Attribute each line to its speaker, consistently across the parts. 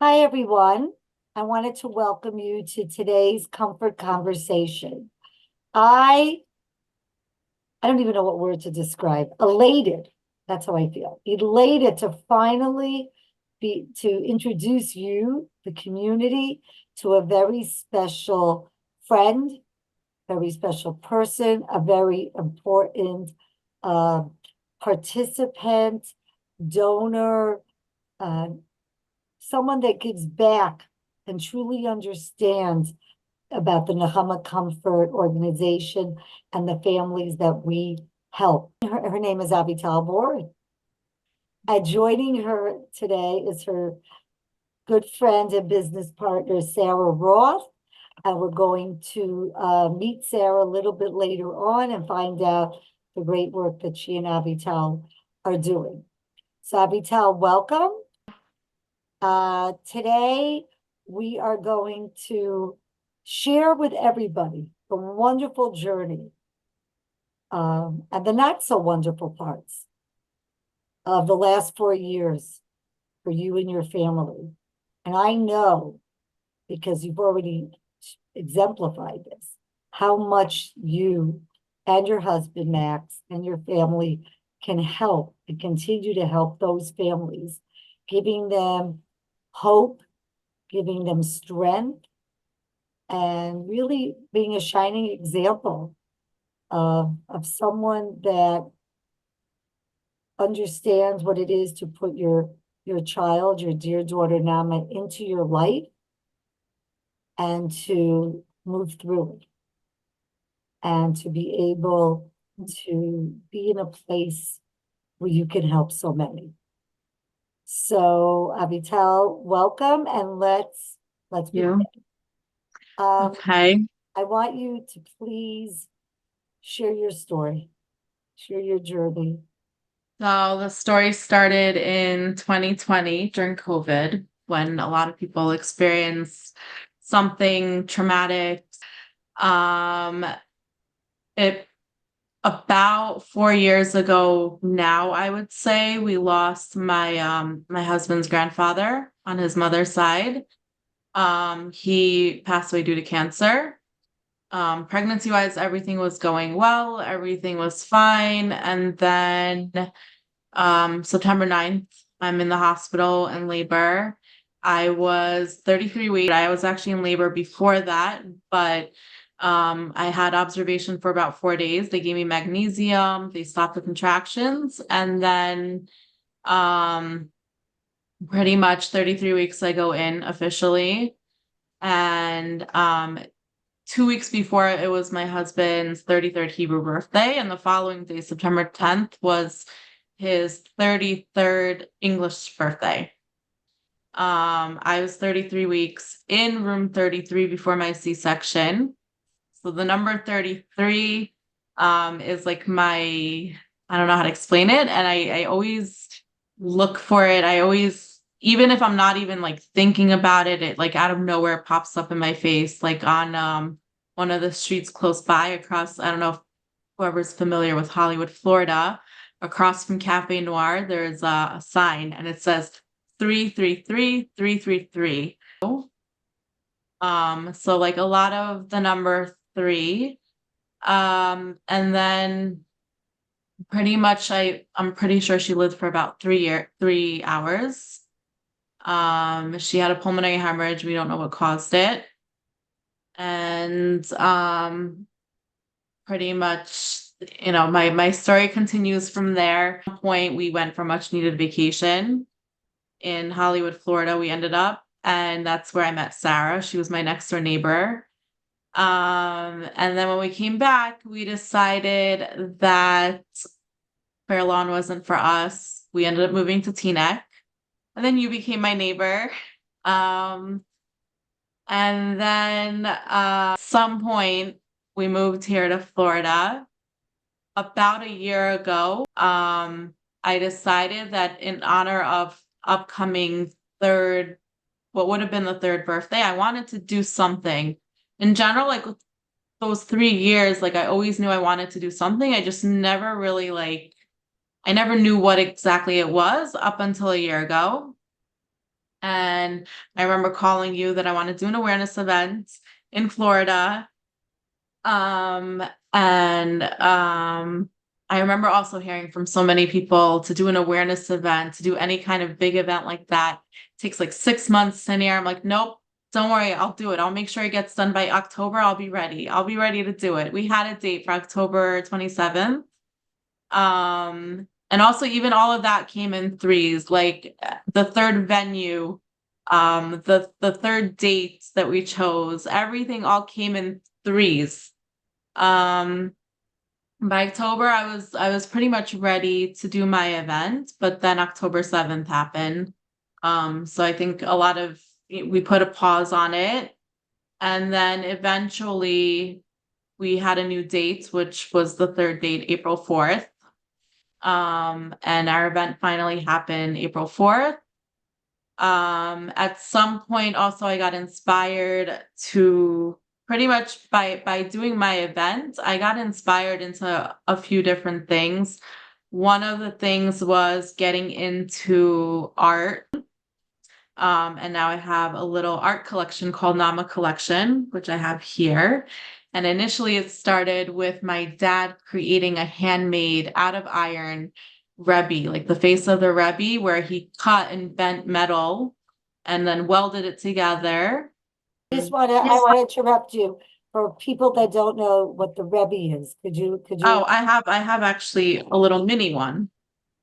Speaker 1: Hi, everyone. I wanted to welcome you to today's comfort conversation. I I don't even know what word to describe. Elated. That's how I feel. Elated to finally be to introduce you, the community, to a very special friend, very special person, a very important uh, participant, donor, uh, someone that gives back and truly understands about the Nahama Comfort organization and the families that we help. Her name is Avital Borin. Joining her today is her good friend and business partner, Sarah Roth. And we're going to meet Sarah a little bit later on and find out the great work that she and Avital are doing. So Avital, welcome. Today, we are going to share with everybody the wonderful journey and the not so wonderful parts of the last 4 years for you and your family. And I know, because you've already exemplified this, how much you and your husband, Max, and your family can help and continue to help those families, giving them hope, giving them strength, and really being a shining example of someone that understands what it is to put your child, your dear daughter Nama, into your life and to move through it and to be able to be in a place where you can help so many. So Avital, welcome, and let's begin.
Speaker 2: You. Okay.
Speaker 1: I want you to please share your story, share your journey.
Speaker 2: So the story started in 2020 during COVID when a lot of people experienced something traumatic. Um, it about 4 years ago now, I would say, we lost my husband's grandfather on his mother's side. He passed away due to cancer. Pregnancy wise, everything was going well, everything was fine. And then September 9th, I'm in the hospital in labor. I was 33 weeks. I was actually in labor before that, but I had observation for about 4 days. They gave me magnesium, they stopped the contractions, and then um, pretty much 33 weeks I go in officially. And 2 weeks before it was my husband's 33rd Hebrew birthday, and the following day, September 10th, was his 33rd English birthday. I was 33 weeks in room 33 before my C-section. So the number 33 is like I don't know how to explain it. And I always look for it. I always, even if I'm not even like thinking about it, it like out of nowhere pops up in my face, like on one of the streets close by across, I don't know if whoever's familiar with Hollywood, Florida, across from Cafe Noir, there's a sign and it says 333 333. So like a lot of the number three. And then pretty much I'm pretty sure she lived for about 3 hours. She had a pulmonary hemorrhage. We don't know what caused it. And pretty much, my story continues from there. At one point, we went for much needed vacation in Hollywood, Florida. We ended up, and that's where I met Sarah. She was my next door neighbor. And then when we came back, we decided that Fair Lawn wasn't for us. We ended up moving to Teaneck, and then you became my neighbor. Um, and then some point we moved here to Florida about a year ago. I decided that in honor of upcoming what would have been the third birthday, I wanted to do something. In general, like those 3 years, like I always knew I wanted to do something. I just never really I never knew what exactly it was up until a year ago. And I remember calling you that I want to do an awareness event in Florida. Um, and I remember also hearing from so many people to do an awareness event, to do any kind of big event like that, takes like 6 months, 10 years. I'm like, nope, don't worry, I'll do it. I'll make sure it gets done by October. I'll be ready. I'll be ready to do it. We had a date for October 27th. And also even all of that came in threes, like the third venue, the third date that we chose, everything all came in threes. Um, by October, I was pretty much ready to do my event, but then October 7th happened. So I think a lot of we put a pause on it, and then eventually we had a new date, which was the third date, April 4th. And our event finally happened April 4th. At some point also I got inspired to pretty much by doing my event, I got inspired into a few different things. One of the things was getting into art. And now I have a little art collection called Nama Collection, which I have here. And initially it started with my dad creating a handmade out of iron Rebbe, like the face of the Rebbe, where he cut and bent metal and then welded it together.
Speaker 1: I want to interrupt you for people that don't know what the Rebbe is. Could
Speaker 2: Oh,
Speaker 1: you,
Speaker 2: I have actually a little mini one.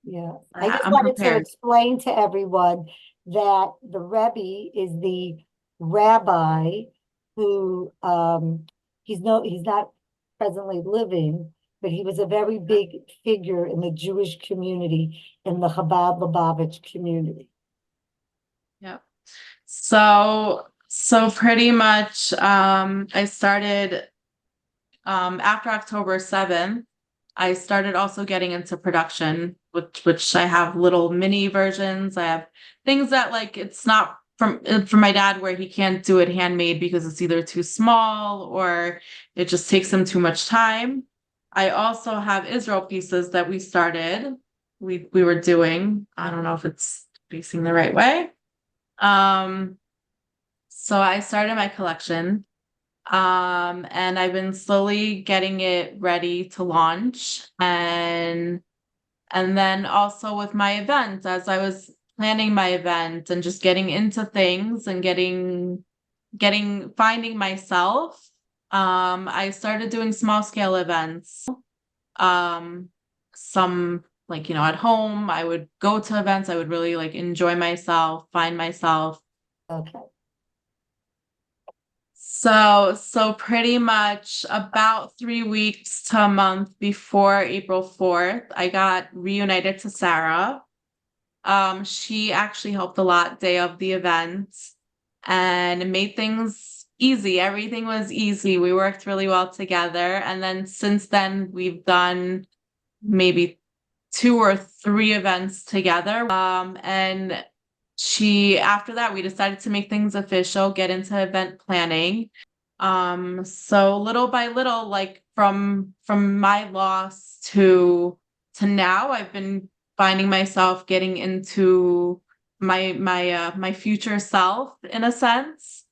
Speaker 1: yeah, I just
Speaker 2: I'm
Speaker 1: wanted to
Speaker 2: prepared.
Speaker 1: explain to everyone that the Rebbe is the rabbi who, he's not presently living, but he was a very big figure in the Jewish community, in the Chabad Lubavitch community.
Speaker 2: Yeah. So pretty much I started after October 7th, I started also getting into production, which I have little mini versions. I have things that like it's not from my dad where he can't do it handmade because it's either too small or it just takes him too much time. I also have Israel pieces that we started. We were doing. I don't know if it's facing the right way. Um, so I started my collection. And I've been slowly getting it ready to launch. And then also with my event, as I was planning my event and just getting into things and getting finding myself, I started doing small scale events. Um, some like, at home, I would go to events, I would really like enjoy myself, find myself.
Speaker 1: Okay.
Speaker 2: So pretty much about 3 weeks to a month before April 4th, I got reunited to Sarah. She actually helped a lot day of the event and made things easy. Everything was easy. We worked really well together. And then since then, we've done maybe 2 or 3 events together. And after that, we decided to make things official, get into event planning. So little by little, like from my loss to now, I've been finding myself getting into my future self in a sense.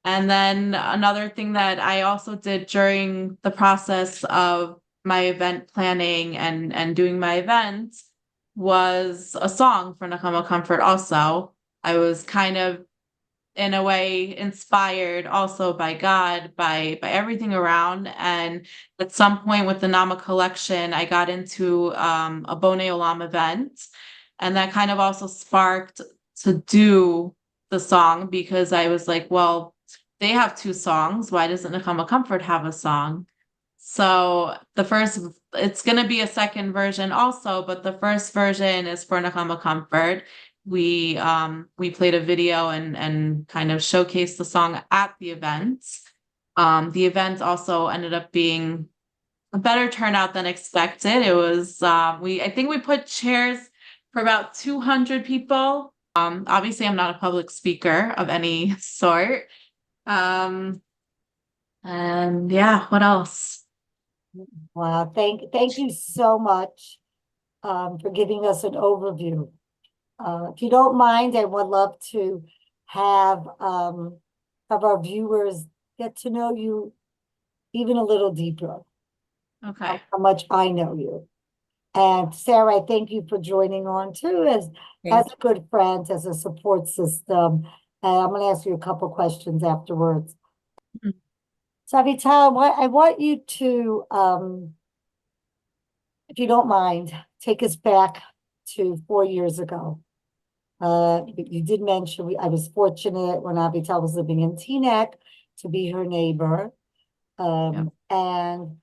Speaker 2: And then another thing that I also did during the process of my event planning and doing my event was a song for Nakama Comfort also. I was kind of in a way inspired also by God, by everything around. And at some point with the Nama collection, I got into a Bone Olam event. And that kind of also sparked to do the song because I was like, well, they have 2 songs. Why doesn't Nakama Comfort have a song? So it's going to be a second version also, but the first version is for Nakama Comfort. We played a video and kind of showcased the song at the event. The event also ended up being a better turnout than expected. It was I think we put chairs for about 200 people. Obviously I'm not a public speaker of any sort. Um, and yeah, what else?
Speaker 1: Wow. Thank you so much for giving us an overview. If you don't mind, I would love to have our viewers get to know you even a little deeper,
Speaker 2: Okay.
Speaker 1: how much I know you. And Sarah, I thank you for joining on too, as
Speaker 2: Thank
Speaker 1: a good friend, as a support system. And I'm going to ask you a couple questions afterwards.
Speaker 2: you.
Speaker 1: So, Avital, I want you to, if you don't mind, take us back to 4 years ago. You did mention I was fortunate when Avital was living in Teaneck to be her neighbor.
Speaker 2: Yeah.
Speaker 1: And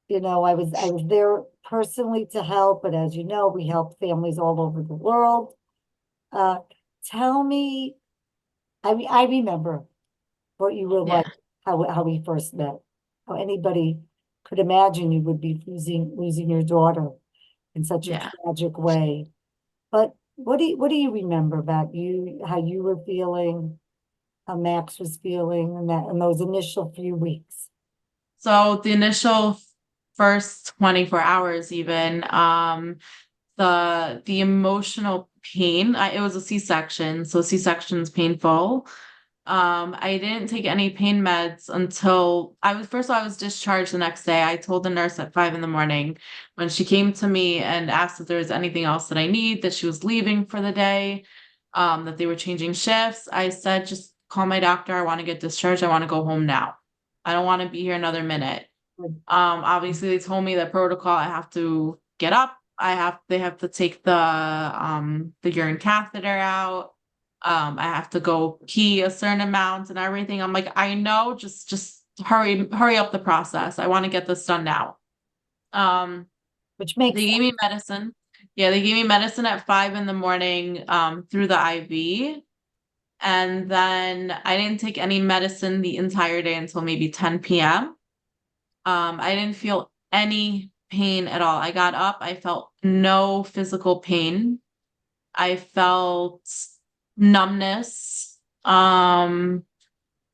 Speaker 1: I was there personally to help, but as you know, we help families all over the world. Uh, Tell me, I remember what you were like,
Speaker 2: Yeah.
Speaker 1: how we first met. How anybody could imagine you would be losing your daughter in such a
Speaker 2: Yeah.
Speaker 1: tragic way. But what do you remember about you, how you were feeling, how Max was feeling, and that in those initial few weeks?
Speaker 2: So the initial first 24 hours even, the emotional pain, it was a C-section, so C-section's painful. I didn't take any pain meds until first of all, I was discharged the next day. I told the nurse at 5 in the morning when she came to me and asked if there was anything else that I need, that she was leaving for the day, that they were changing shifts. I said, just call my doctor. I want to get discharged. I want to go home now. I don't want to be here another minute. Obviously they told me the protocol, I have to get up. They have to take the urine catheter out. I have to go pee a certain amount and everything. I'm like, I know, just hurry up the process. I want to get this done now. Um,
Speaker 1: Which makes
Speaker 2: they gave me medicine. Yeah, they gave me medicine at 5 in the morning, through the IV. And then I didn't take any medicine the entire day until maybe 10 p.m. I didn't feel any pain at all. I got up, I felt no physical pain. I felt numbness. And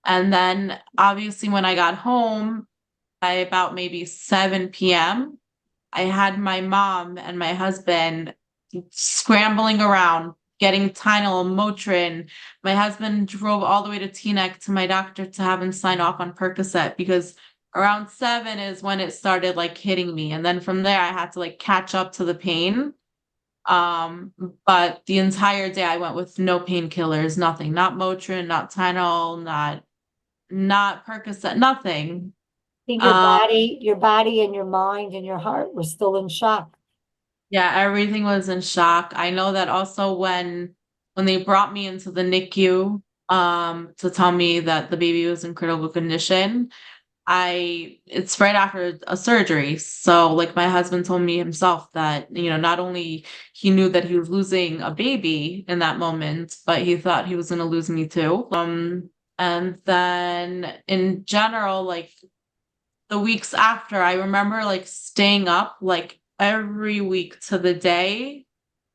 Speaker 2: then obviously when I got home by about maybe 7 p.m., I had my mom and my husband scrambling around, getting Tylenol, Motrin. My husband drove all the way to Teaneck to my doctor to have him sign off on Percocet because around 7 is when it started like hitting me. And then from there, I had to like catch up to the pain. Um, but the entire day I went with no painkillers, nothing, not Motrin, not Tylenol, not Percocet, nothing.
Speaker 1: think
Speaker 2: Um,
Speaker 1: your body and your mind and your heart were still in shock.
Speaker 2: Yeah, everything was in shock. I know that also when they brought me into the NICU to tell me that the baby was in critical condition, it's right after a surgery. So like my husband told me himself that, not only he knew that he was losing a baby in that moment, but he thought he was going to lose me too. And then in general, like the weeks after, I remember like staying up like every week to the day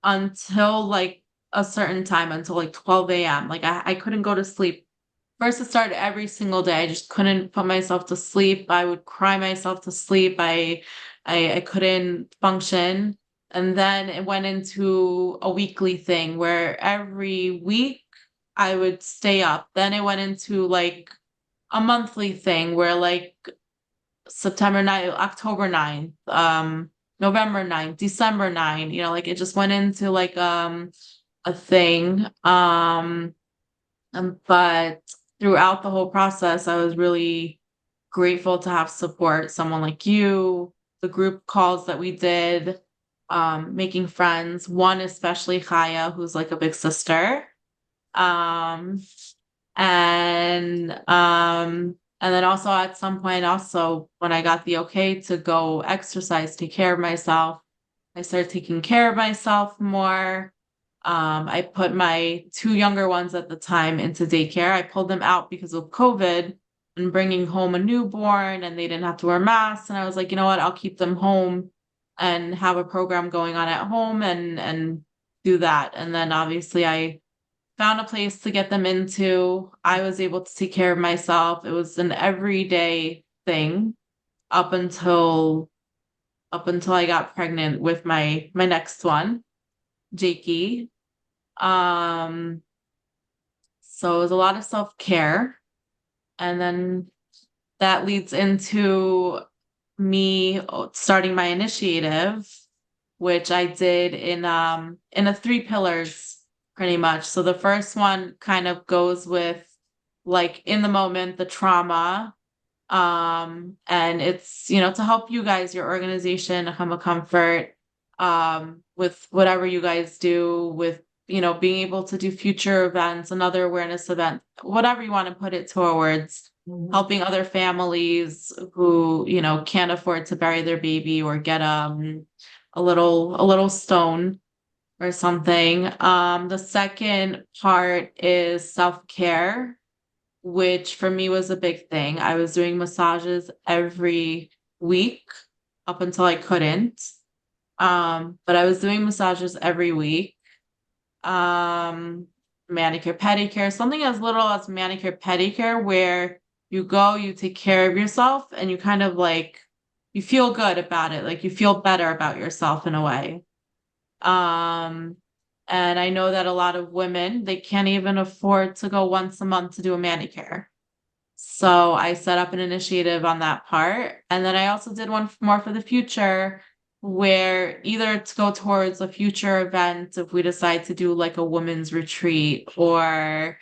Speaker 2: until like a certain time, until like 12 a.m. Like I couldn't go to sleep. First, it started every single day. I just couldn't put myself to sleep. I would cry myself to sleep. I couldn't function. And then it went into a weekly thing where every week I would stay up. Then it went into like a monthly thing where like September 9th, October 9th, November 9th, December 9th, like it just went into like a thing. But throughout the whole process, I was really grateful to have support, someone like you, the group calls that we did, making friends, one especially Chaya, who's like a big sister. Um, and then also at some point also when I got the okay to go exercise, take care of myself, I started taking care of myself more. I put my two younger ones at the time into daycare. I pulled them out because of COVID and bringing home a newborn, and they didn't have to wear masks. And I was like, you know what? I'll keep them home and have a program going on at home and do that. And then obviously I found a place to get them into. I was able to take care of myself. It was an everyday thing up until I got pregnant with my next one, Jakey. Um, so it was a lot of self-care. And then that leads into me starting my initiative, which I did in a three pillars pretty much. So the first one kind of goes with like in the moment, the trauma. And it's, to help you guys, your organization, come a comfort with whatever you guys do with, being able to do future events, another awareness event, whatever you want to put it towards
Speaker 1: Mhm.
Speaker 2: helping other families who, can't afford to bury their baby or get a little stone or something. The second part is self-care, which for me was a big thing. I was doing massages every week up until I couldn't. But I was doing massages every week. Um, Manicure, pedicure, something as little as manicure, pedicure, where you go, you take care of yourself, and you kind of like you feel good about it, like you feel better about yourself in a way. Um, and I know that a lot of women, they can't even afford to go once a month to do a manicure. So I set up an initiative on that part. And then I also did one more for the future where either to go towards a future event if we decide to do like a women's retreat or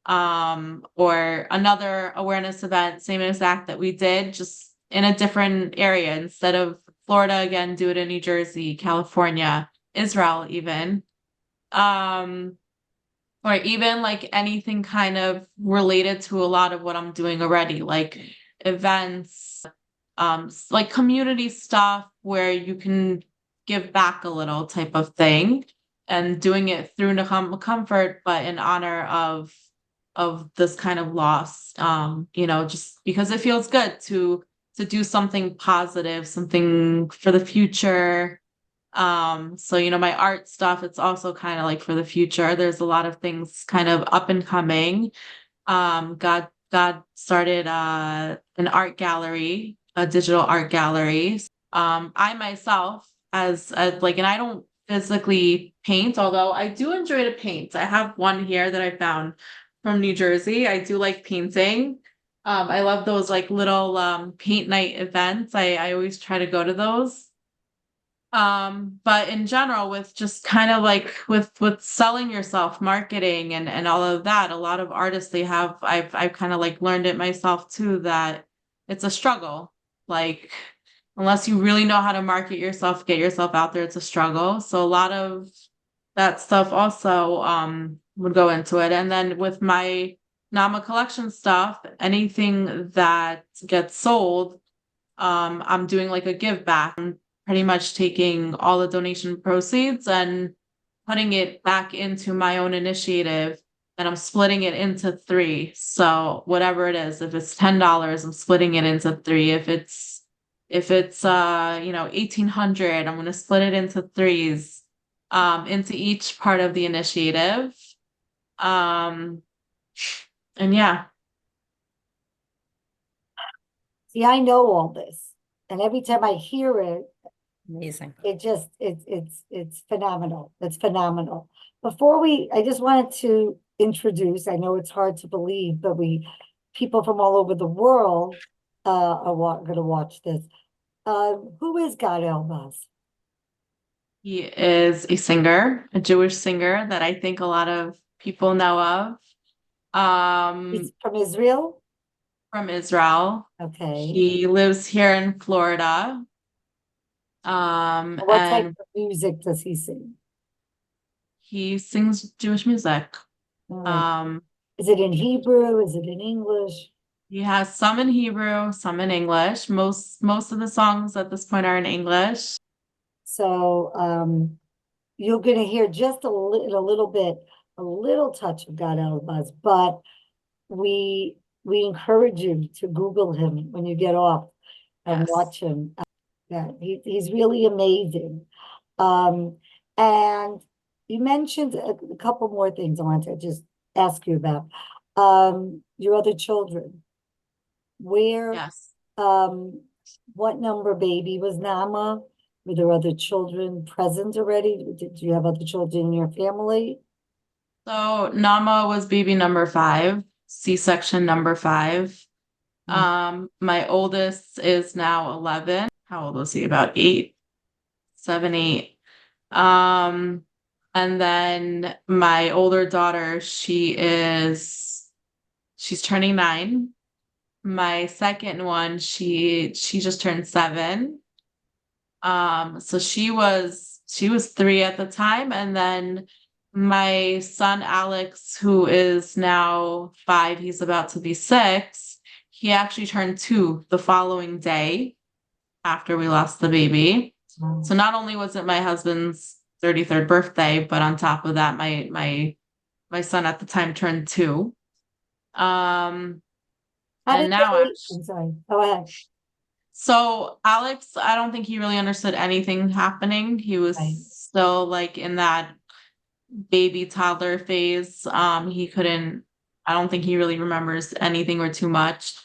Speaker 2: another awareness event, same exact that we did, just in a different area. Instead of Florida, again, do it in New Jersey, California, Israel even. Um or even like anything kind of related to a lot of what I'm doing already, like events, like community stuff where you can give back a little type of thing, and doing it through Nahum Comfort, but in honor of this kind of loss. Just because it feels good to do something positive, something for the future. So my art stuff, it's also kind of like for the future. There's a lot of things kind of up and coming. God started an art gallery, a digital art gallery. I myself as like, and I don't physically paint, although I do enjoy to paint. I have one here that I found from New Jersey. I do like painting. I love those like little paint night events. I always try to go to those. But in general, with just kind of like with selling yourself, marketing and all of that, a lot of artists they have I've kind of like learned it myself too, that it's a struggle. Like unless you really know how to market yourself, get yourself out there, it's a struggle. So a lot of that stuff also would go into it. And then with my Nama collection stuff, anything that gets sold, I'm doing like a give back. I'm pretty much taking all the donation proceeds and putting it back into my own initiative, and I'm splitting it into three. So whatever it is, if it's $10, I'm splitting it into three. If it's 1,800, I'm gonna split it into threes, into each part of the initiative. Um, and yeah.
Speaker 1: See, I know all this, and every time I hear it,
Speaker 3: Amazing.
Speaker 1: it's phenomenal. It's phenomenal. I just wanted to introduce, I know it's hard to believe, but people from all over the world, are gonna watch this. Who is God Elbaz?
Speaker 2: He is a singer, a Jewish singer that I think a lot of people know of.
Speaker 1: He's
Speaker 2: Um,
Speaker 1: from Israel?
Speaker 2: from Israel.
Speaker 1: Okay.
Speaker 2: He lives here in Florida.
Speaker 1: What type
Speaker 2: And
Speaker 1: of music does he sing?
Speaker 2: he sings Jewish music.
Speaker 1: All right.
Speaker 2: Um,
Speaker 1: Is it in Hebrew? Is it in English?
Speaker 2: he has some in Hebrew, some in English. Most of the songs at this point are in English.
Speaker 1: So, you're gonna hear just a little bit, a little touch of God Elbaz, but we encourage you to Google him when you get off and
Speaker 2: Yes.
Speaker 1: watch him. Yeah, he's really amazing. Um, and you mentioned a couple more things I wanted to just ask you about. Your other children, where,
Speaker 2: Yes.
Speaker 1: um, what number baby was Nama? Were there other children present already? Did you have other children in your family?
Speaker 2: So Nama was baby number 5, C-section number 5.
Speaker 1: Mm.
Speaker 2: My oldest is now 11. How old was he? About 8, 7, 8. Um, and then my older daughter, she's turning 9. My second one, she just turned 7. So she was 3 at the time, and then my son Alex, who is now 5, he's about to be 6. He actually turned 2 the following day after we lost the baby.
Speaker 1: Wow.
Speaker 2: So not only was it my husband's 33rd birthday, but on top of that, my son at the time turned 2. Um,
Speaker 1: How
Speaker 2: and
Speaker 1: did
Speaker 2: now
Speaker 1: they,
Speaker 2: actually,
Speaker 1: I'm sorry, go ahead.
Speaker 2: so Alex, I don't think he really understood anything happening. He was
Speaker 1: Right.
Speaker 2: still like in that baby toddler phase. He couldn't, I don't think he really remembers anything or too much.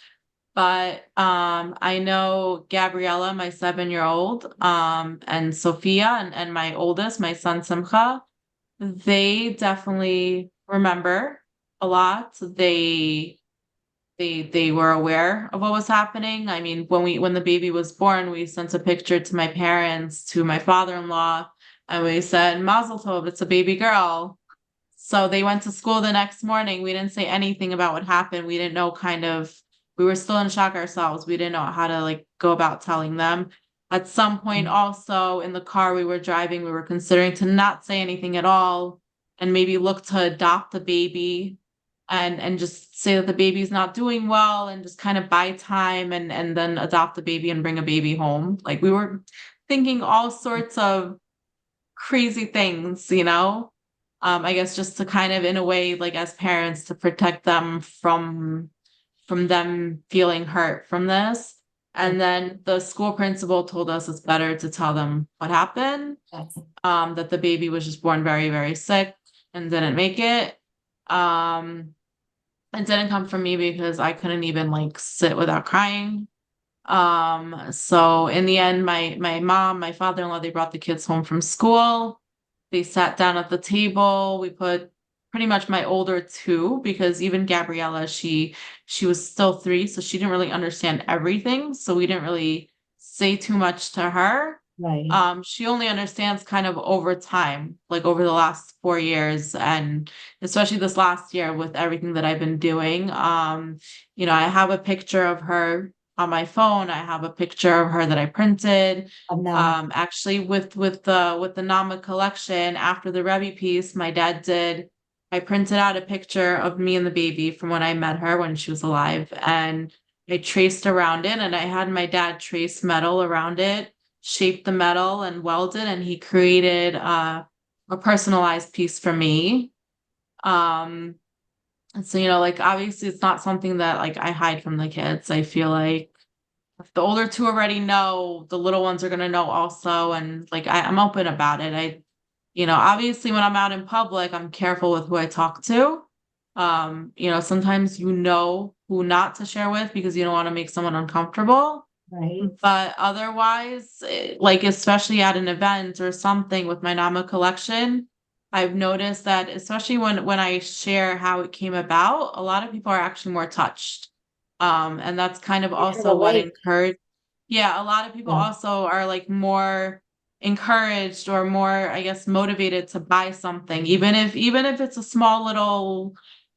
Speaker 2: But I know Gabriella, my 7-year-old, and Sophia and my oldest, my son Simcha, they definitely remember a lot. They were aware of what was happening. I mean, when the baby was born, we sent a picture to my parents, to my father-in-law, and we said, Mazel Tov, it's a baby girl. So they went to school the next morning. We didn't say anything about what happened. We didn't know we were still in shock ourselves. We didn't know how to like go about telling them. At some point
Speaker 1: Mm.
Speaker 2: also in the car we were driving, we were considering to not say anything at all and maybe look to adopt the baby and just say that the baby's not doing well and just kind of buy time and then adopt the baby and bring a baby home. Like we were thinking all sorts of crazy things, you know? I guess just to kind of in a way, like as parents, to protect them from them feeling hurt from this.
Speaker 1: Right.
Speaker 2: And then the school principal told us it's better to tell them what happened,
Speaker 1: That's
Speaker 2: that the baby was just born very, very sick and didn't make it. Um, it didn't come from me because I couldn't even like sit without crying. So in the end, my mom, my father-in-law, they brought the kids home from school. They sat down at the table. We put pretty much my older 2, because even Gabriella, she was still 3, so she didn't really understand everything. So we didn't really say too much to her.
Speaker 1: right.
Speaker 2: She only understands kind of over time, like over the last 4 years, and especially this last year with everything that I've been doing. I have a picture of her on my phone. I have a picture of her that I printed.
Speaker 1: I'm not,
Speaker 2: Actually, with the Nama collection after the Rebbe piece, my dad did. I printed out a picture of me and the baby from when I met her when she was alive, and I traced around it, and I had my dad trace metal around it, shape the metal, and weld it, and he created a personalized piece for me. Um, and so like obviously it's not something that like I hide from the kids. I feel like if the older 2 already know, the little ones are gonna know also. And like I'm open about it. Obviously when I'm out in public, I'm careful with who I talk to. Sometimes who not to share with because you don't want to make someone uncomfortable.
Speaker 1: right?
Speaker 2: But otherwise, like especially at an event or something with my Nama collection, I've noticed that especially when I share how it came about, a lot of people are actually more touched. And that's kind of
Speaker 1: You can
Speaker 2: also what
Speaker 1: relate.
Speaker 2: encouraged. Yeah, a lot of people
Speaker 1: Yeah.
Speaker 2: also are like more encouraged or more, I guess, motivated to buy something, even if it's a small little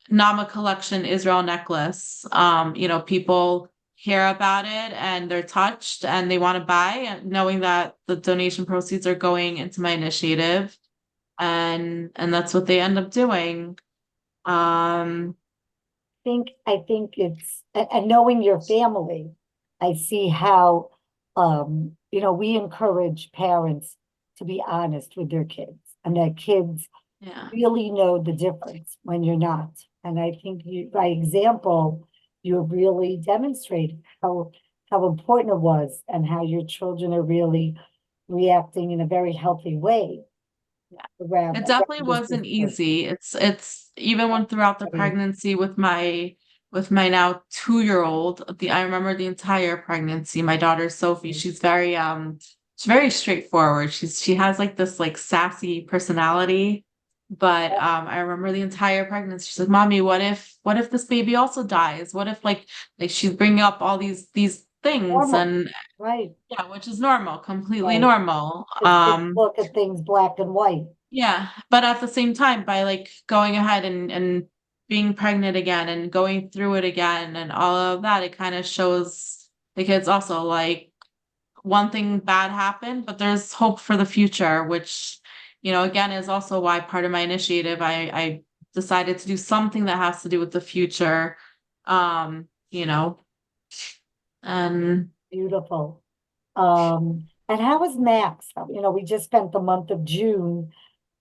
Speaker 2: Nama collection Israel necklace. People hear about it and they're touched and they want to buy, knowing that the donation proceeds are going into my initiative, and that's what they end up doing. Um,
Speaker 1: I think it's and knowing your family, I see how we encourage parents to be honest with their kids and that kids
Speaker 2: yeah.
Speaker 1: really know the difference when you're not. And I think you by example, you have really demonstrated how important it was and how your children are really reacting in a very healthy way
Speaker 2: It
Speaker 1: around
Speaker 2: definitely
Speaker 1: this
Speaker 2: wasn't
Speaker 1: situation.
Speaker 2: easy. It's even when throughout the
Speaker 1: Right.
Speaker 2: pregnancy with my now 2-year-old, I remember the entire pregnancy. My daughter Sophie, she's very straightforward. She has like this like sassy personality. But I remember the entire pregnancy. She's like, "Mommy, what if this baby also dies? What if like she's bringing up all these things?"
Speaker 1: Normal,
Speaker 2: And
Speaker 1: right,
Speaker 2: yeah, which is normal, completely
Speaker 1: right.
Speaker 2: normal.
Speaker 1: Because kids look at things black and white.
Speaker 2: Yeah, but at the same time, by like going ahead and being pregnant again and going through it again and all of that, it kind of shows the kids also like one thing bad happened, but there's hope for the future, which, again, is also why part of my initiative, I decided to do something that has to do with the future. Um, you know, and
Speaker 1: Beautiful. And how was Max? We just spent the month of June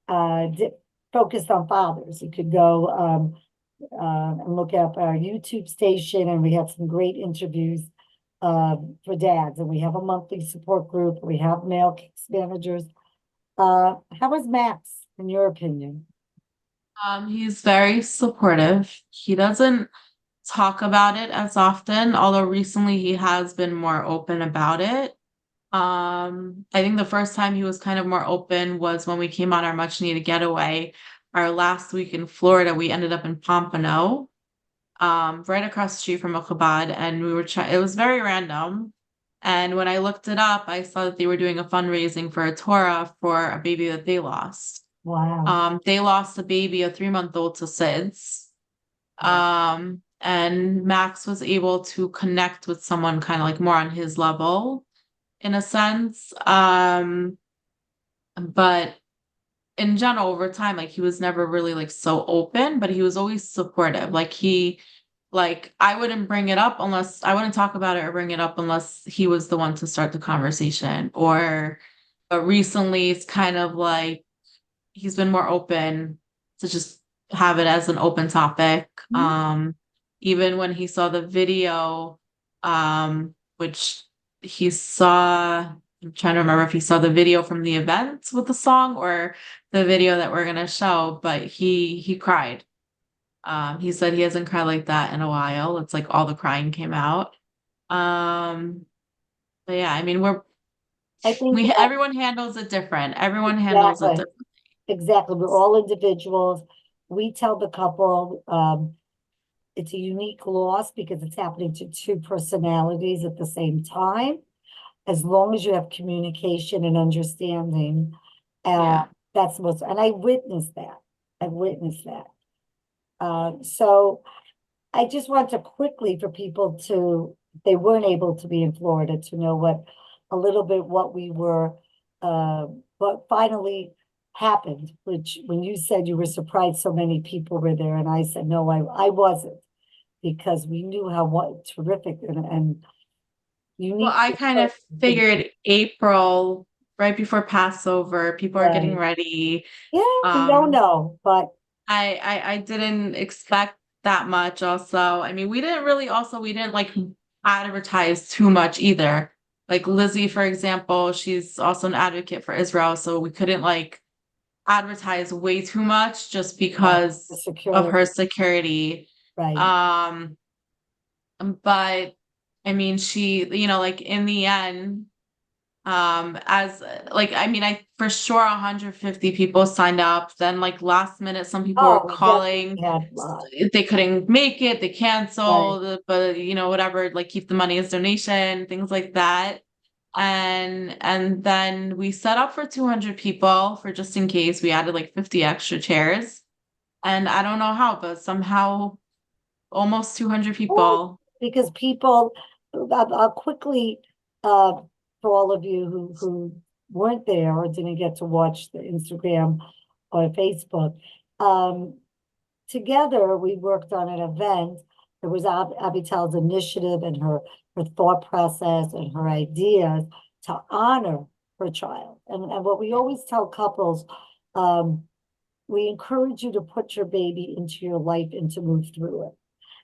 Speaker 1: focused on fathers. You could go and look up our YouTube station, and we have some great interviews for dads. And we have a monthly support group. We have male case managers. How was Max, in your opinion?
Speaker 2: he's very supportive. He doesn't talk about it as often, although recently he has been more open about it. I think the first time he was kind of more open was when we came on our much needed getaway. Our last week in Florida, we ended up in Pompano, right across the street from a Chabad, and we were it was very random. And when I looked it up, I saw that they were doing a fundraising for a Torah for a baby that they lost.
Speaker 1: Wow.
Speaker 2: They lost a baby, a 3-month-old, to SIDS.
Speaker 1: Wow.
Speaker 2: And Max was able to connect with someone kind of like more on his level in a sense. But in general, over time, like he was never really like so open, but he was always supportive. Like I wouldn't bring it up unless I wouldn't talk about it or bring it up unless he was the one to start the conversation. But recently it's kind of like he's been more open to just have it as an open topic.
Speaker 1: Mhm.
Speaker 2: Even when he saw the video, which he saw, I'm trying to remember if he saw the video from the event with the song or the video that we're gonna show, but he cried. He said he hasn't cried like that in a while. It's like all the crying came out. Um, but yeah, I mean,
Speaker 1: I think
Speaker 2: we
Speaker 1: that
Speaker 2: everyone handles it different. Everyone handles it
Speaker 1: exactly,
Speaker 2: different.
Speaker 1: exactly. We're all individuals. We tell the couple it's a unique loss because it's happening to two personalities at the same time. As long as you have communication and understanding, uh,
Speaker 2: Yeah.
Speaker 1: that's what's, and I witnessed that. I witnessed that. So I just want to quickly for people to, if they weren't able to be in Florida, to know a little bit what we were, what finally happened, which when you said you were surprised so many people were there, and I said, no, I wasn't, because we knew how what terrific and
Speaker 2: Well,
Speaker 1: unique
Speaker 2: I
Speaker 1: this
Speaker 2: kind of
Speaker 1: person could be.
Speaker 2: figured April, right before Passover, people are getting
Speaker 1: Right.
Speaker 2: ready.
Speaker 1: Yeah, we don't
Speaker 2: Um,
Speaker 1: know, but
Speaker 2: I didn't expect that much also. I mean, we didn't like advertise too much either. Like Lizzie, for example, she's also an advocate for Israel, so we couldn't like advertise way too much just
Speaker 1: the
Speaker 2: because of
Speaker 1: security,
Speaker 2: her security.
Speaker 1: right.
Speaker 2: Um, but I mean, like in the end, as like I mean, I for sure 150 people signed up. Then like last minute, some people were
Speaker 1: Oh, we definitely
Speaker 2: calling.
Speaker 1: had,
Speaker 2: They couldn't make it, they
Speaker 1: right.
Speaker 2: canceled, but whatever, like keep the money as donation, things like that. And then we set up for 200 people for just in case. We added like 50 extra chairs. And I don't know how, but somehow almost 200
Speaker 1: Well,
Speaker 2: people.
Speaker 1: because people, I'll quickly, uh, for all of you who weren't there or didn't get to watch the Instagram or Facebook, um, together we worked on an event. It was Avital's initiative and her thought process and her ideas to honor her child. And what we always tell couples, um, we encourage you to put your baby into your life and to move through it.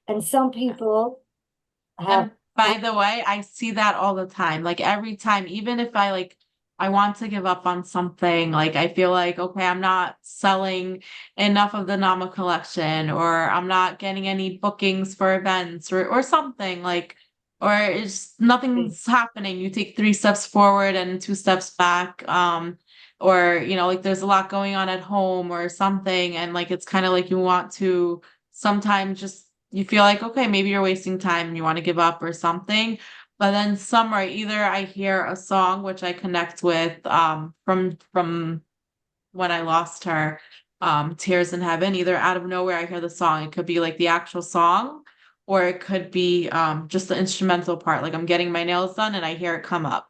Speaker 1: And some people have,
Speaker 2: And by the way, I see that all the time. Like every time, even if I want to give up on something, like I feel like, okay, I'm not selling enough of the Nama collection, or I'm not getting any bookings for events or something like, or it's nothing's happening. You take 3 steps forward and 2 steps back. or like there's a lot going on at home or something, and like it's kind of like you want to sometimes just you feel like, okay, maybe you're wasting time and you want to give up or something. But then somewhere either I hear a song which I connect with from when I lost her, Tears in Heaven. Either out of nowhere I hear the song. It could be like the actual song, or it could be just the instrumental part. Like I'm getting my nails done and I hear it come up.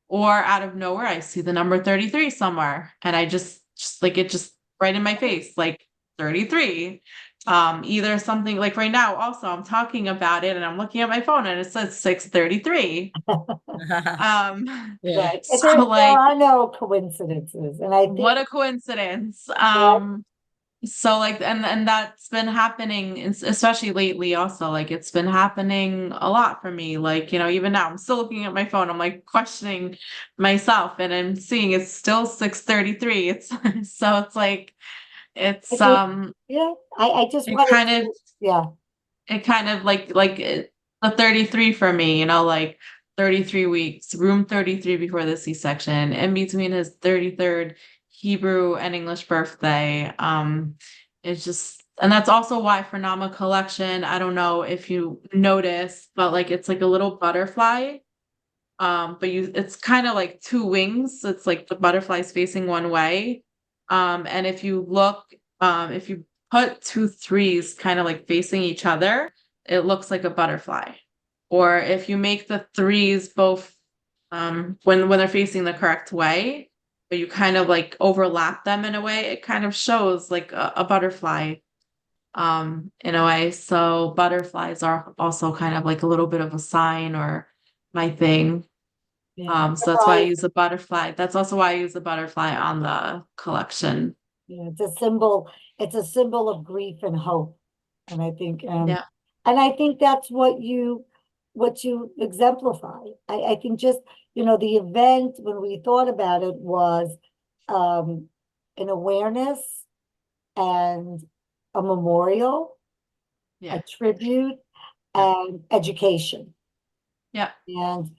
Speaker 2: Or out of nowhere I see the number 33 somewhere and I just like it just right in my face, like 33. Either something like right now, also I'm talking about it and I'm looking at my phone and it says 6:33.
Speaker 3: Yeah.
Speaker 1: Right.
Speaker 2: So
Speaker 1: There
Speaker 2: like
Speaker 1: are no coincidences. And I
Speaker 2: what
Speaker 1: think,
Speaker 2: a coincidence.
Speaker 1: yeah,
Speaker 2: So like and that's been happening especially lately also, like it's been happening a lot for me, like even now I'm still looking at my phone, I'm like questioning myself and I'm seeing it's still 6:33. It's so it's like
Speaker 1: I
Speaker 2: it's
Speaker 1: think, yeah, I just
Speaker 2: it
Speaker 1: wanted
Speaker 2: kind of
Speaker 1: to, yeah,
Speaker 2: it kind of the 33 for me, like 33 weeks, room 33 before the C-section, in between his 33rd Hebrew and English birthday. It's just, and that's also why for Nama Collection, I don't know if you notice, but like it's like a little butterfly. But it's kind of like two wings. It's like the butterfly's facing one way. And if you look, if you put two threes kind of like facing each other, it looks like a butterfly. Or if you make the threes both when they're facing the correct way, but you kind of like overlap them in a way, it kind of shows like a butterfly in a way. So butterflies are also kind of like a little bit of a sign or my thing.
Speaker 1: yeah.
Speaker 2: So that's why I
Speaker 1: Right.
Speaker 2: use a butterfly. That's also why I use the butterfly on the collection.
Speaker 1: Yeah, it's a symbol of grief and hope. And I think,
Speaker 2: Yeah.
Speaker 1: and I think that's what you exemplify. I think just, the event when we thought about it was, um, an awareness and a memorial,
Speaker 2: Yeah.
Speaker 1: a tribute,
Speaker 2: Yeah.
Speaker 1: and education.
Speaker 2: Yeah.
Speaker 1: And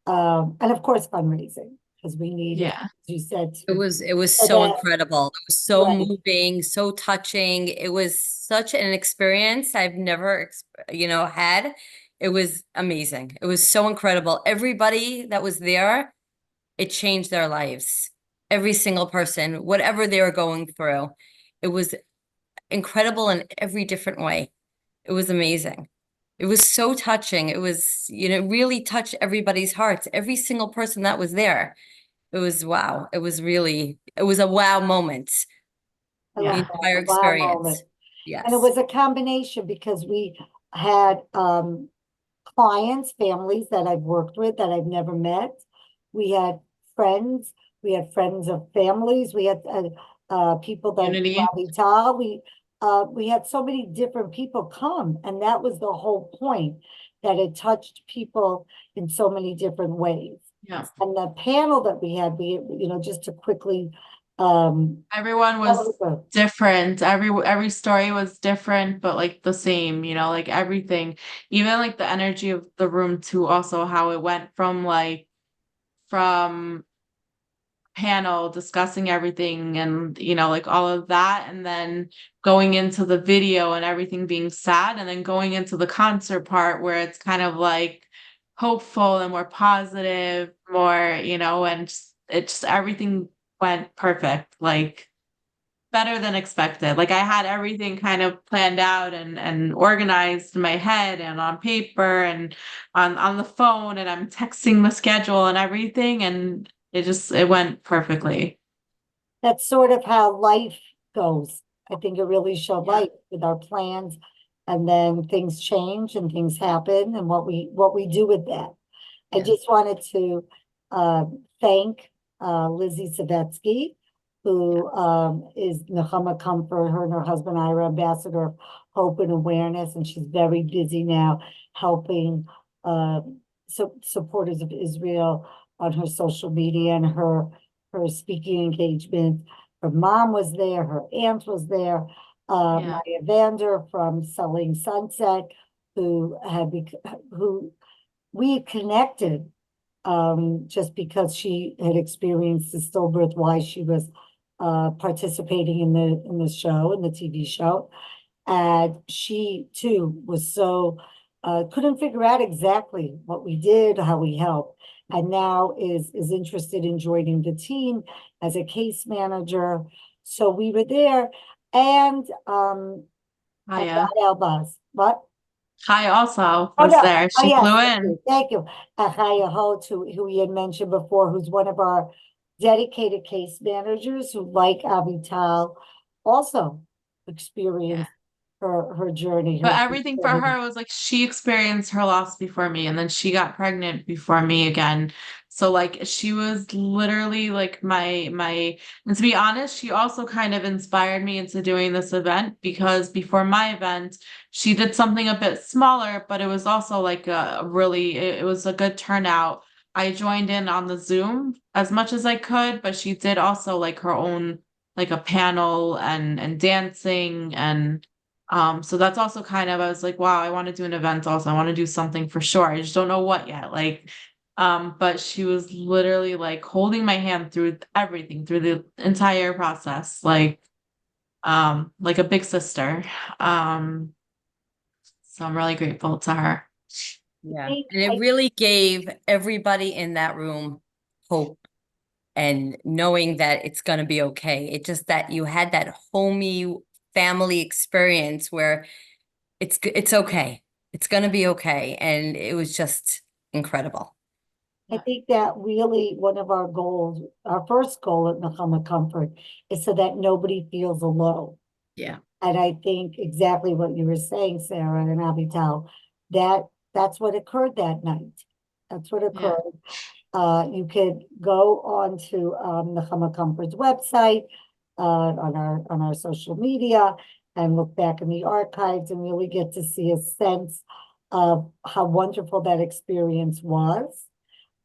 Speaker 1: of course fundraising, because we need, as
Speaker 2: Yeah.
Speaker 1: you said,
Speaker 3: It was
Speaker 1: so
Speaker 3: so
Speaker 1: that,
Speaker 3: incredible. It was so
Speaker 1: right,
Speaker 3: moving, so touching. It was such an experience I've never, had. It was amazing. It was so incredible. Everybody that was there, it changed their lives. Every single person, whatever they were going through, it was incredible in every different way. It was amazing. It was so touching. It was, really touched everybody's hearts. Every single person that was there. It was wow. It was a wow moment.
Speaker 1: I
Speaker 3: The
Speaker 1: love
Speaker 2: Yeah.
Speaker 1: that,
Speaker 3: entire
Speaker 1: a wow moment.
Speaker 3: experience.
Speaker 1: And it
Speaker 3: Yes.
Speaker 1: was a combination because we had clients, families that I've worked with that I've never met. We had friends, we had friends of families, we had people that
Speaker 2: Unity.
Speaker 1: Avital, we had so many different people come, and that was the whole point, that it touched people in so many different ways.
Speaker 2: Yeah.
Speaker 1: And the panel that we had, just to quickly
Speaker 2: Everyone
Speaker 1: tell
Speaker 2: was
Speaker 1: it,
Speaker 2: different. Every story was different, but like the same, like everything. Even like the energy of the room too, also how it went from from panel discussing everything and like all of that, and then going into the video and everything being sad, and then going into the concert part where it's kind of like hopeful and more positive, more and it just everything went perfect, like better than expected. Like I had everything kind of planned out and organized in my head and on paper and on the phone, and I'm texting the schedule and everything, and it went perfectly.
Speaker 1: that's sort of how life goes. I think it really showed
Speaker 2: Yeah.
Speaker 1: life with our plans, and then things change and things happen, and what we do with that. I
Speaker 3: Yeah.
Speaker 1: just wanted to thank Lizzie Savetsky, who is Nechama Comfort, her and her husband Ira, ambassador of hope and awareness, and she's very busy now helping uh, supporters of Israel on her social media and her speaking engagement. Her mom was there, her aunt was there,
Speaker 2: Yeah.
Speaker 1: Maya Vander from Selling Sunset, who who we connected just because she had experienced the stillbirth, why she was participating in the show, in the TV show. And she too was so couldn't figure out exactly what we did, how we helped, and now is interested in joining the team as a case manager. So we were there, and
Speaker 2: Kaya.
Speaker 1: Elbaz. What?
Speaker 2: Kai also
Speaker 1: Oh,
Speaker 2: was
Speaker 1: no.
Speaker 2: there.
Speaker 1: Oh,
Speaker 2: She
Speaker 1: yes.
Speaker 2: flew
Speaker 1: Thank
Speaker 2: in.
Speaker 1: you. Thank you. Ahaya Holt, who we had mentioned before, who's one of our dedicated case managers who, like Avital, also
Speaker 2: Yeah.
Speaker 1: experienced her journey,
Speaker 2: But
Speaker 1: her
Speaker 2: everything for her was like she experienced her loss before me, and then she got pregnant before me again. So like she was literally like my and to be honest, she also kind of inspired me into doing this event because before my event, she did something a bit smaller, but it was also like a really it was a good turnout. I joined in on the Zoom as much as I could, but she did also like her own like a panel and dancing and so that's also kind of, I was like, wow, I want to do an event also. I want to do something for sure. I just don't know what yet. Like, but she was literally like holding my hand through everything, through the entire process, like a big sister. Um, so I'm really grateful to her.
Speaker 3: Yeah.
Speaker 1: think
Speaker 3: And it
Speaker 1: I
Speaker 3: really gave everybody in that room hope and knowing that it's going to be okay. It just that you had that homey family experience where it's okay. It's going to be okay. And it was just incredible.
Speaker 1: I think that really one of our goals, our first goal at Nechama Comfort, is so that nobody feels alone.
Speaker 2: Yeah.
Speaker 1: And I think exactly what you were saying, Sarah and Avital, that that's what occurred that night. That's what
Speaker 2: Yeah.
Speaker 1: occurred. You could go on to Nechama Comfort's website, on our social media, and look back in the archives and really get to see a sense of how wonderful that experience was.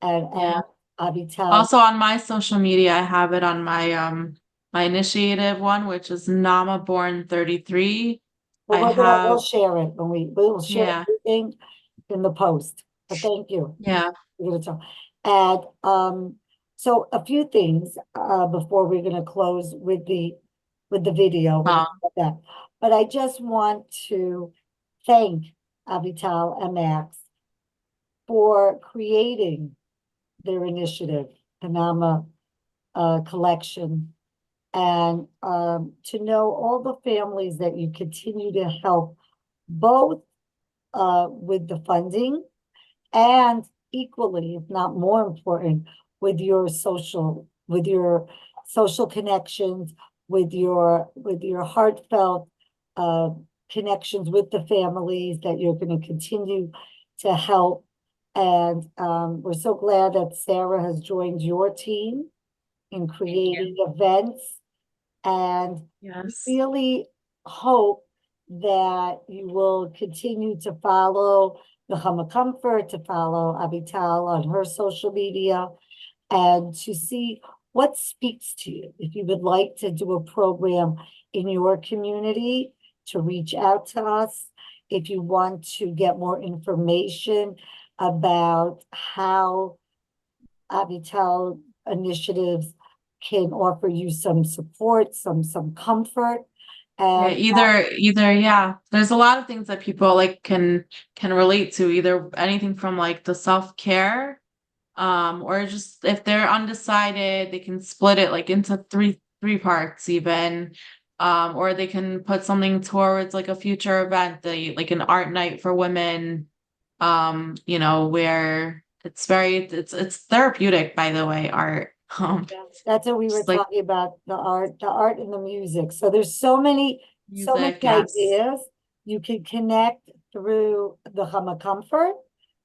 Speaker 1: And
Speaker 2: Yeah.
Speaker 1: Avital,
Speaker 2: Also on my social media, I have it on my initiative one, which is Nama Born 33.
Speaker 1: well,
Speaker 2: I
Speaker 1: we'll
Speaker 2: have,
Speaker 1: share it when we'll share
Speaker 2: yeah,
Speaker 1: everything in the post. But thank you.
Speaker 2: yeah.
Speaker 1: We're gonna talk. And so a few things before we're gonna close with the video. We're gonna
Speaker 2: Oh,
Speaker 1: get that. But I just want to thank Avital and Max for creating their initiative, Panama collection, and to know all the families that you continue to help, both with the funding and equally, if not more important, with your social connections, with your heartfelt uh, connections with the families that you're going to continue to help. And we're so glad that Sarah has joined your team in
Speaker 3: Thank you.
Speaker 1: creating events, and we
Speaker 2: yes.
Speaker 1: really hope that you will continue to follow the Hama Comfort, to follow Avital on her social media, and to see what speaks to you. If you would like to do a program in your community, to reach out to us. If you want to get more information about how Avital initiatives can offer you some support, some comfort.
Speaker 2: Yeah,
Speaker 1: And
Speaker 2: either, yeah. There's a lot of things that people like can relate to, either anything from like the self-care, or just if they're undecided, they can split it like into three parts even. Or they can put something towards like a future event, like an art night for women, where it's therapeutic, by the way, art.
Speaker 1: that's what we were
Speaker 2: Just like
Speaker 1: talking about, the art and the music. So there's so many
Speaker 2: music, yes.
Speaker 1: ideas. You can connect through the Hama Comfort,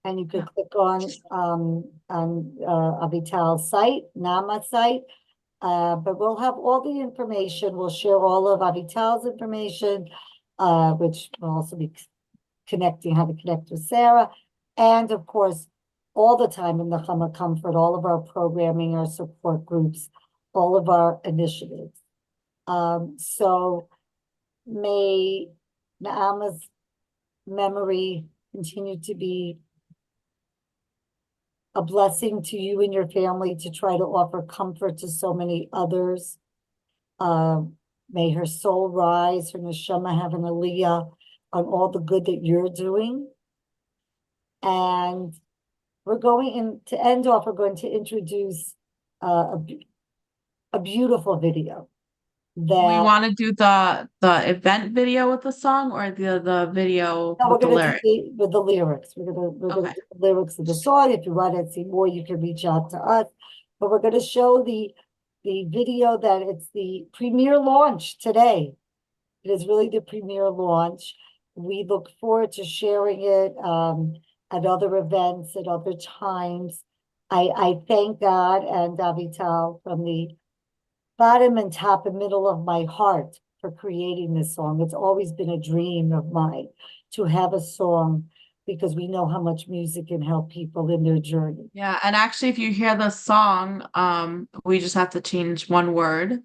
Speaker 1: and you could
Speaker 2: Yeah.
Speaker 1: click on Avital's site, Nama site. But we'll have all the information. We'll share all of Avital's information, which will also be connecting, how to connect with Sarah. And of course, all the time in the Hama Comfort, all of our programming, our support groups, all of our initiatives. So may Naama's memory continue to be a blessing to you and your family to try to offer comfort to so many others. May her soul rise, her neshama have an aliyah on all the good that you're doing. And we're going to end off, we're going to introduce a beautiful video
Speaker 2: We
Speaker 1: that
Speaker 2: want to do the event video with the song or the video
Speaker 1: no, we're
Speaker 2: with the
Speaker 1: gonna
Speaker 2: lyrics?
Speaker 1: do with the lyrics. We're gonna
Speaker 2: Okay.
Speaker 1: do the lyrics of the song. If you want to see more, you can reach out to us. But we're gonna show the video that it's the premiere launch today. It is really the premiere launch. We look forward to sharing it at other events at other times. I thank God and Avital from the bottom and top and middle of my heart for creating this song. It's always been a dream of mine to have a song because we know how much music can help people in their journey.
Speaker 2: Yeah, and actually if you hear the song, we just have to change one word.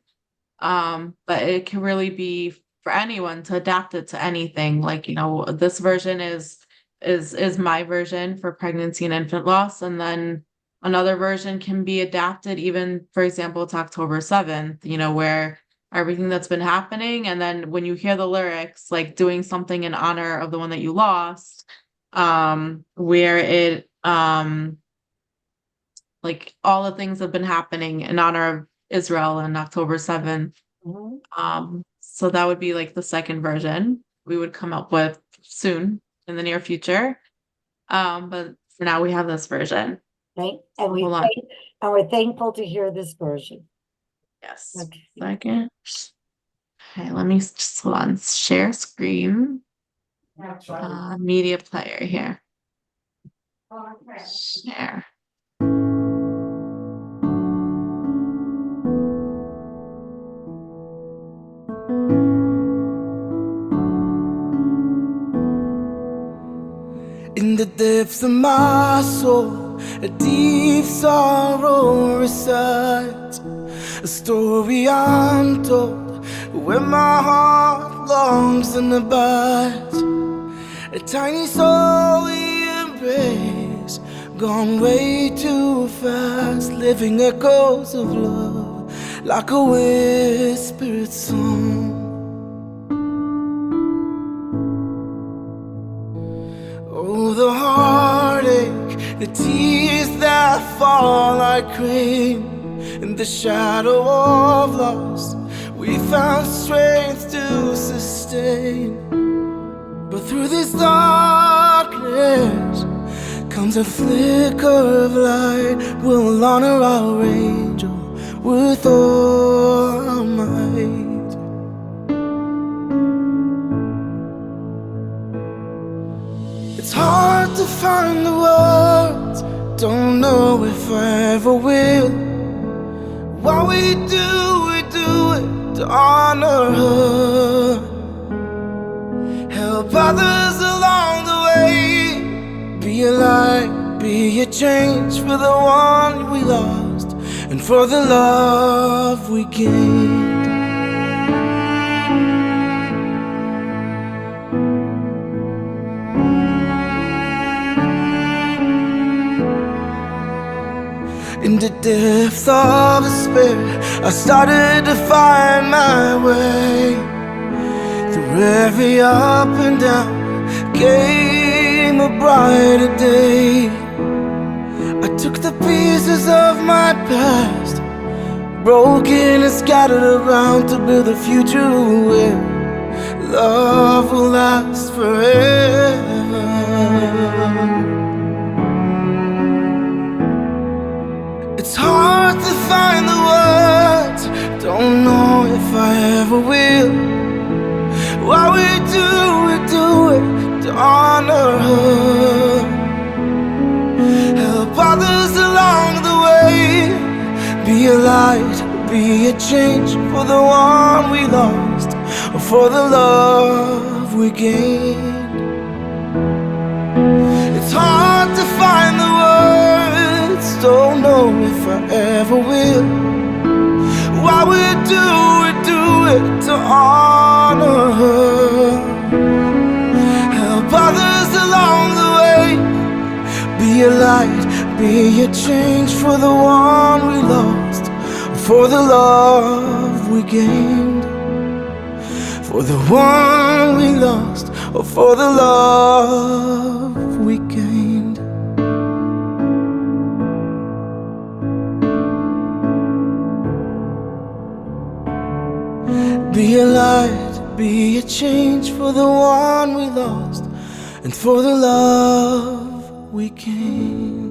Speaker 2: But it can really be for anyone to adapt it to anything. Like, this version is my version for pregnancy and infant loss, and then another version can be adapted even, for example, to October 7th, where everything that's been happening, and then when you hear the lyrics, like doing something in honor of the one that you lost, where it like all the things that have been happening in honor of Israel on October 7th. So that would be like the second version we would come up with soon in the near future. But for now we have this version.
Speaker 1: Right?
Speaker 2: So
Speaker 1: And
Speaker 2: hold on.
Speaker 1: we're thankful to hear this version.
Speaker 2: Yes.
Speaker 1: Okay.
Speaker 2: Second. Okay, let me just hold on. Share screen. Media player here. Share.
Speaker 4: In the depths of my soul, a deep sorrow resides, a story untold, where my heart longs and abides. A tiny soul we embrace, gone way too fast, living echoes of love, like a whispered song. Oh, the heartache, the tears that fall like rain. In the shadow of loss, we found strength to sustain. But through this darkness comes a flicker of light. We'll honor our angel with all our might. It's hard to find the words, don't know if I ever will. What we do it to honor her. Help others along the way. Be a light, be a change for the one we lost, and for the love we gained. In the depth of despair, I started to find my way. Through every up and down came a brighter day. I took the pieces of my past, broken and scattered around, to build a future where love will last forever. It's hard to find the words, don't know if I ever will. What we do it to honor her. Help others along the way. Be a light, be a change for the one we lost, or for the love we gained. It's hard to find the words, don't know if I ever will. Why we do it to honor her. Help others along the way. Be a light, be a change for the one we lost, for the love we gained. For the one we lost, or for the love we gained. Be a light, be a change for the one we lost, and for the love we gained.